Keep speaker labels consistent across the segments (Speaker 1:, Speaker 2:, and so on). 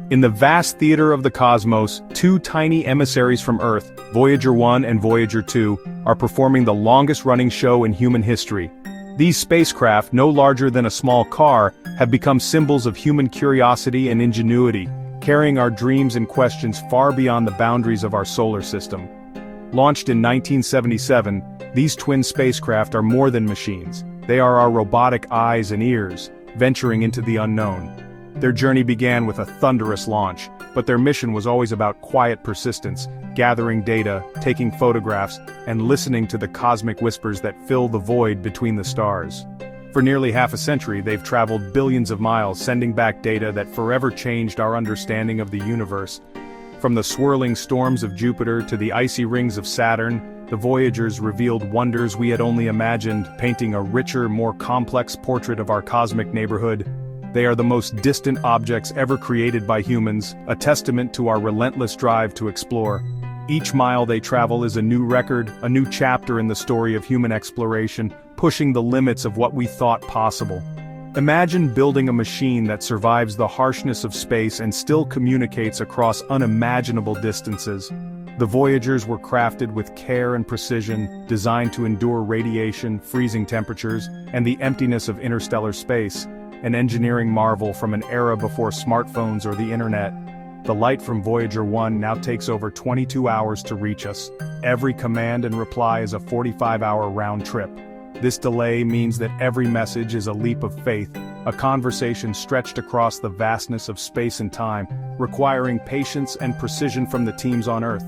Speaker 1: In the vast theater of the cosmos, two tiny emissaries from Earth, Voyager 1 and Voyager 2, are performing the longest-running show in human history. These spacecraft, no larger than a small car, have become symbols of human curiosity and ingenuity, carrying our dreams and questions far beyond the boundaries of our solar system. Launched in 1977, these twin spacecraft are more than machines. They are our robotic eyes and ears, venturing into the unknown. Their journey began with a thunderous launch, but their mission was always about quiet persistence, gathering data, taking photographs, and listening to the cosmic whispers that fill the void between the stars. For nearly half a century, they've traveled billions of miles, sending back data that forever changed our understanding of the universe. From the swirling storms of Jupiter to the icy rings of Saturn, the Voyagers revealed wonders we had only imagined, painting a richer, more complex portrait of our cosmic neighborhood. They are the most distant objects ever created by humans, a testament to our relentless drive to explore. Each mile they travel is a new record, a new chapter in the story of human exploration, pushing the limits of what we thought possible. Imagine building a machine that survives the harshness of space and still communicates across unimaginable distances. The Voyagers were crafted with care and precision, designed to endure radiation, freezing temperatures, and the emptiness of interstellar space, an engineering marvel from an era before smartphones or the internet. The light from Voyager 1 now takes over 22 hours to reach us. Every command and reply is a 45-hour round trip. This delay means that every message is a leap of faith, a conversation stretched across the vastness of space and time, requiring patience and precision from the teams on Earth.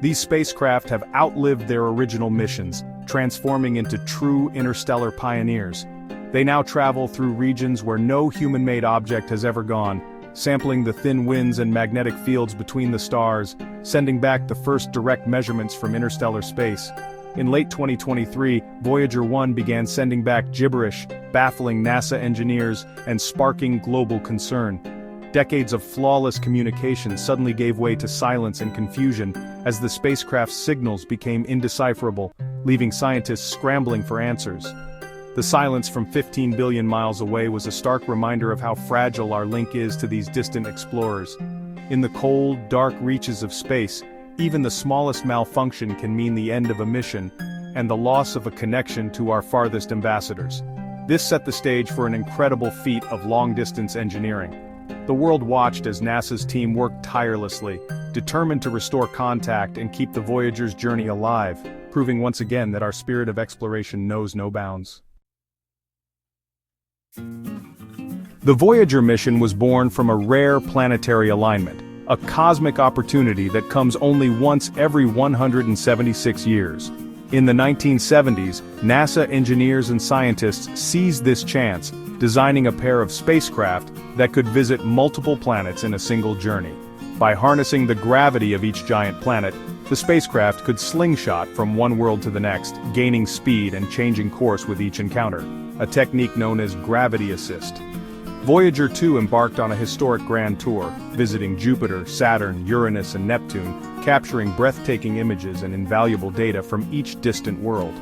Speaker 1: These spacecraft have outlived their original missions, transforming into true interstellar pioneers. They now travel through regions where no human-made object has ever gone, sampling the thin winds and magnetic fields between the stars, sending back the first direct measurements from interstellar space. In late 2023, Voyager 1 began sending back gibberish, baffling NASA engineers and sparking global concern. Decades of flawless communication suddenly gave way to silence and confusion as the spacecraft's signals became indecipherable, leaving scientists scrambling for answers. The silence from 15 billion miles away was a stark reminder of how fragile our link is to these distant explorers. In the cold, dark reaches of space, even the smallest malfunction can mean the end of a mission, and the loss of a connection to our farthest ambassadors. This set the stage for an incredible feat of long-distance engineering. The world watched as NASA's team worked tirelessly, determined to restore contact and keep the Voyager's journey alive, proving once again that our spirit of exploration knows no bounds. The Voyager mission was born from a rare planetary alignment, a cosmic opportunity that comes only once every 176 years. In the 1970s, NASA engineers and scientists seized this chance, designing a pair of spacecraft that could visit multiple planets in a single journey. By harnessing the gravity of each giant planet, the spacecraft could slingshot from one world to the next, gaining speed and changing course with each encounter, a technique known as gravity assist. Voyager 2 embarked on a historic grand tour, visiting Jupiter, Saturn, Uranus, and Neptune, capturing breathtaking images and invaluable data from each distant world.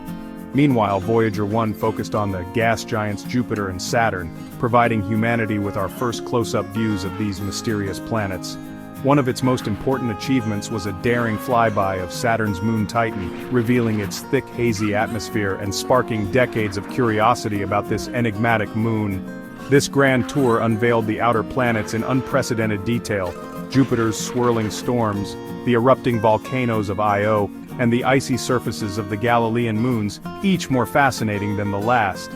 Speaker 1: Meanwhile, Voyager 1 focused on the gas giants Jupiter and Saturn, providing humanity with our first close-up views of these mysterious planets. One of its most important achievements was a daring flyby of Saturn's moon Titan, revealing its thick, hazy atmosphere and sparking decades of curiosity about this enigmatic moon. This grand tour unveiled the outer planets in unprecedented detail: Jupiter's swirling storms, the erupting volcanoes of Io, and the icy surfaces of the Galilean moons, each more fascinating than the last.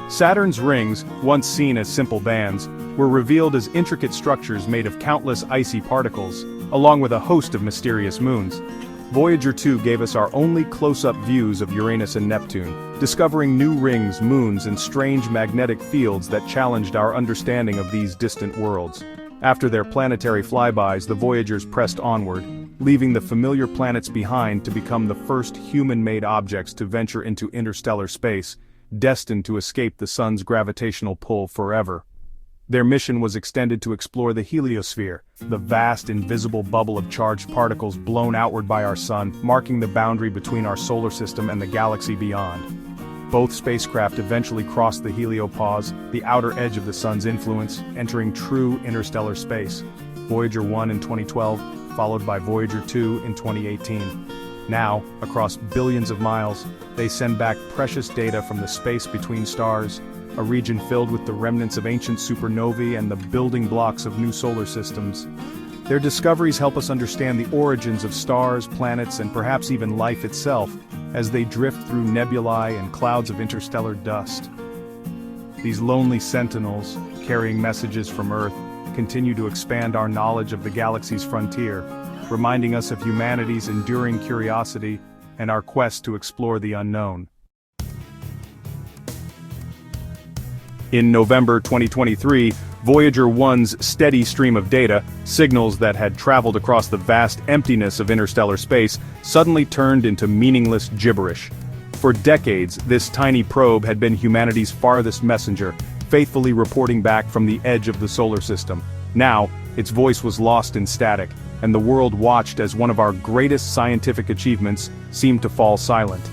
Speaker 1: Saturn's rings, once seen as simple bands, were revealed as intricate structures made of countless icy particles, along with a host of mysterious moons. Voyager 2 gave us our only close-up views of Uranus and Neptune, discovering new rings, moons, and strange magnetic fields that challenged our understanding of these distant worlds. After their planetary flybys, the Voyagers pressed onward, leaving the familiar planets behind to become the first human-made objects to venture into interstellar space, destined to escape the sun's gravitational pull forever. Their mission was extended to explore the heliosphere, the vast invisible bubble of charged particles blown outward by our sun, marking the boundary between our solar system and the galaxy beyond. Both spacecraft eventually crossed the heliopause, the outer edge of the sun's influence, entering true interstellar space. Voyager 1 in 2012, followed by Voyager 2 in 2018. Now, across billions of miles, they send back precious data from the space between stars, a region filled with the remnants of ancient supernovae and the building blocks of new solar systems. Their discoveries help us understand the origins of stars, planets, and perhaps even life itself, as they drift through nebulae and clouds of interstellar dust. These lonely sentinels, carrying messages from Earth, continue to expand our knowledge of the galaxy's frontier, reminding us of humanity's enduring curiosity and our quest to explore the unknown. In November 2023, Voyager 1's steady stream of data, signals that had traveled across the vast emptiness of interstellar space, suddenly turned into meaningless gibberish. For decades, this tiny probe had been humanity's farthest messenger, faithfully reporting back from the edge of the solar system. Now, its voice was lost in static, and the world watched as one of our greatest scientific achievements seemed to fall silent.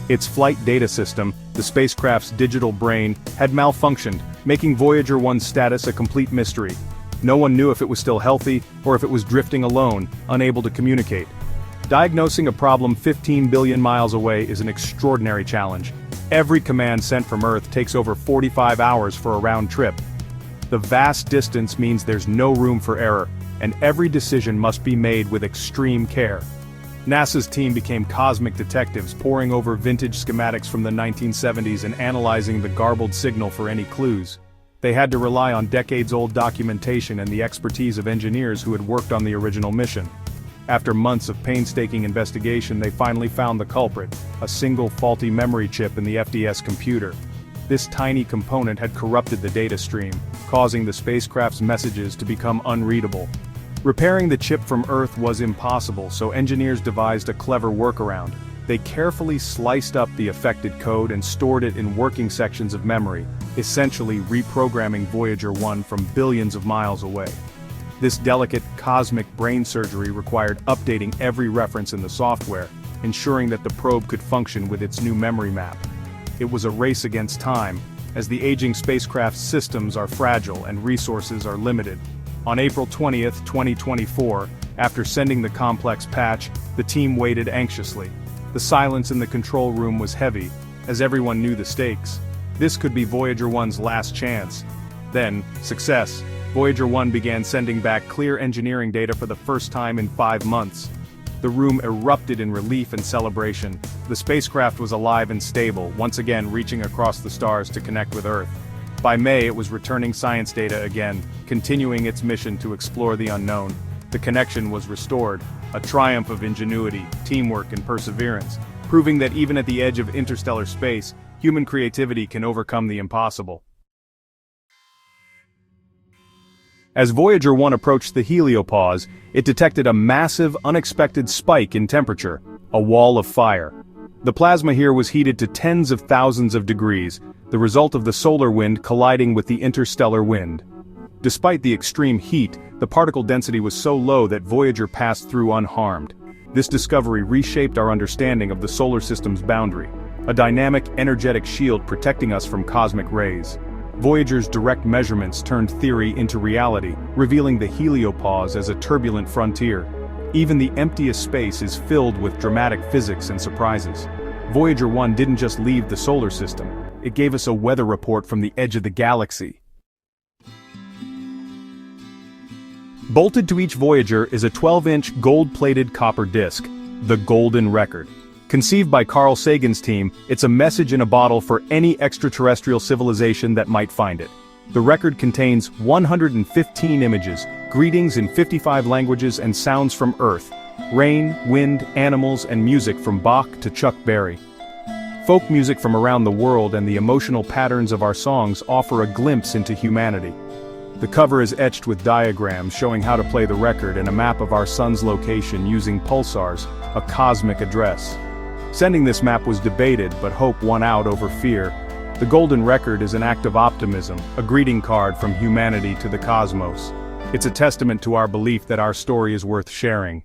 Speaker 1: Its flight data system, the spacecraft's digital brain, had malfunctioned, making Voyager 1's status a complete mystery. No one knew if it was still healthy, or if it was drifting alone, unable to communicate. Diagnosing a problem 15 billion miles away is an extraordinary challenge. Every command sent from Earth takes over 45 hours for a round trip. The vast distance means there's no room for error, and every decision must be made with extreme care. NASA's team became cosmic detectives, poring over vintage schematics from the 1970s and analyzing the garbled signal for any clues. They had to rely on decades-old documentation and the expertise of engineers who had worked on the original mission. After months of painstaking investigation, they finally found the culprit, a single faulty memory chip in the FDS computer. This tiny component had corrupted the data stream, causing the spacecraft's messages to become unreadable. Repairing the chip from Earth was impossible, so engineers devised a clever workaround. They carefully sliced up the affected code and stored it in working sections of memory, essentially reprogramming Voyager 1 from billions of miles away. This delicate cosmic brain surgery required updating every reference in the software, ensuring that the probe could function with its new memory map. It was a race against time, as the aging spacecraft's systems are fragile and resources are limited. On April 20, 2024, after sending the complex patch, the team waited anxiously. The silence in the control room was heavy, as everyone knew the stakes. This could be Voyager 1's last chance. Then, success. Voyager 1 began sending back clear engineering data for the first time in 5 months. The room erupted in relief and celebration. The spacecraft was alive and stable, once again reaching across the stars to connect with Earth. By May, it was returning science data again, continuing its mission to explore the unknown. The connection was restored, a triumph of ingenuity, teamwork, and perseverance, proving that even at the edge of interstellar space, human creativity can overcome the impossible. As Voyager 1 approached the heliopause, it detected a massive, unexpected spike in temperature, a wall of fire. The plasma here was heated to tens of thousands of degrees, the result of the solar wind colliding with the interstellar wind. Despite the extreme heat, the particle density was so low that Voyager passed through unharmed. This discovery reshaped our understanding of the solar system's boundary, a dynamic, energetic shield protecting us from cosmic rays. Voyager's direct measurements turned theory into reality, revealing the heliopause as a turbulent frontier. Even the emptiest space is filled with dramatic physics and surprises. Voyager 1 didn't just leave the solar system, it gave us a weather report from the edge of the galaxy. Bolted to each Voyager is a 12-inch gold-plated copper disc, the Golden Record. Conceived by Carl Sagan's team, it's a message in a bottle for any extraterrestrial civilization that might find it. The record contains 115 images, greetings in 55 languages and sounds from Earth, rain, wind, animals, and music from Bach to Chuck Berry. Folk music from around the world and the emotional patterns of our songs offer a glimpse into humanity. The cover is etched with diagrams showing how to play the record and a map of our sun's location using pulsars, a cosmic address. Sending this map was debated, but hope won out over fear. The Golden Record is an act of optimism, a greeting card from humanity to the cosmos. It's a testament to our belief that our story is worth sharing.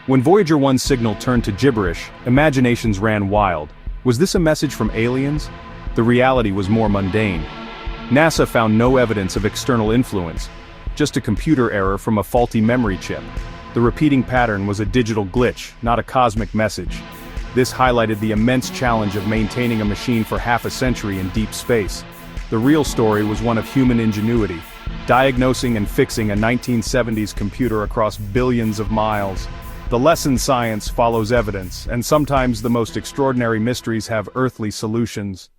Speaker 1: When Voyager 1's signal turned to gibberish, imaginations ran wild. Was this a message from aliens? The reality was more mundane. NASA found no evidence of external influence, just a computer error from a faulty memory chip. The repeating pattern was a digital glitch, not a cosmic message. This highlighted the immense challenge of maintaining a machine for half a century in deep space. The real story was one of human ingenuity, diagnosing and fixing a 1970s computer across billions of miles. The lesson: science follows evidence, and sometimes the most extraordinary mysteries have earthly solutions.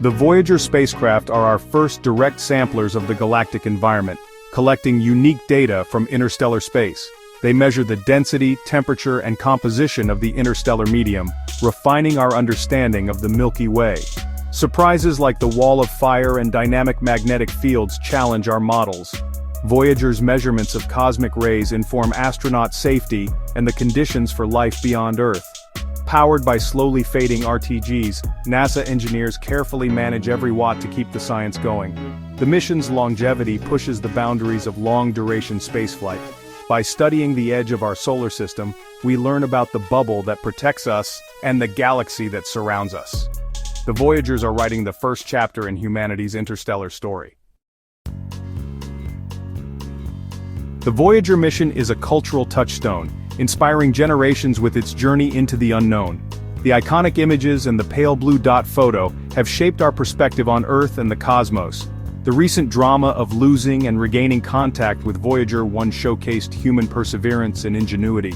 Speaker 1: The Voyager spacecraft are our first direct samplers of the galactic environment, collecting unique data from interstellar space. They measure the density, temperature, and composition of the interstellar medium, refining our understanding of the Milky Way. Surprises like the wall of fire and dynamic magnetic fields challenge our models. Voyager's measurements of cosmic rays inform astronaut safety and the conditions for life beyond Earth. Powered by slowly fading RTGs, NASA engineers carefully manage every watt to keep the science going. The mission's longevity pushes the boundaries of long-duration spaceflight. By studying the edge of our solar system, we learn about the bubble that protects us and the galaxy that surrounds us. The Voyagers are writing the first chapter in humanity's interstellar story. The Voyager mission is a cultural touchstone, inspiring generations with its journey into the unknown. The iconic images and the pale blue dot photo have shaped our perspective on Earth and the cosmos. The recent drama of losing and regaining contact with Voyager 1 showcased human perseverance and ingenuity.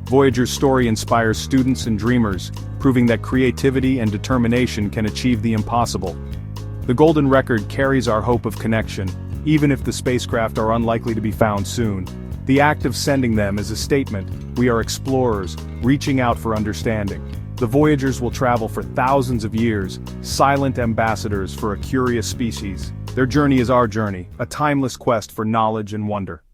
Speaker 1: Voyager's story inspires students and dreamers, proving that creativity and determination can achieve the impossible. The golden record carries our hope of connection, even if the spacecraft are unlikely to be found soon. The act of sending them is a statement: we are explorers, reaching out for understanding. The Voyagers will travel for thousands of years, silent ambassadors for a curious species. Their journey is our journey, a timeless quest for knowledge and wonder.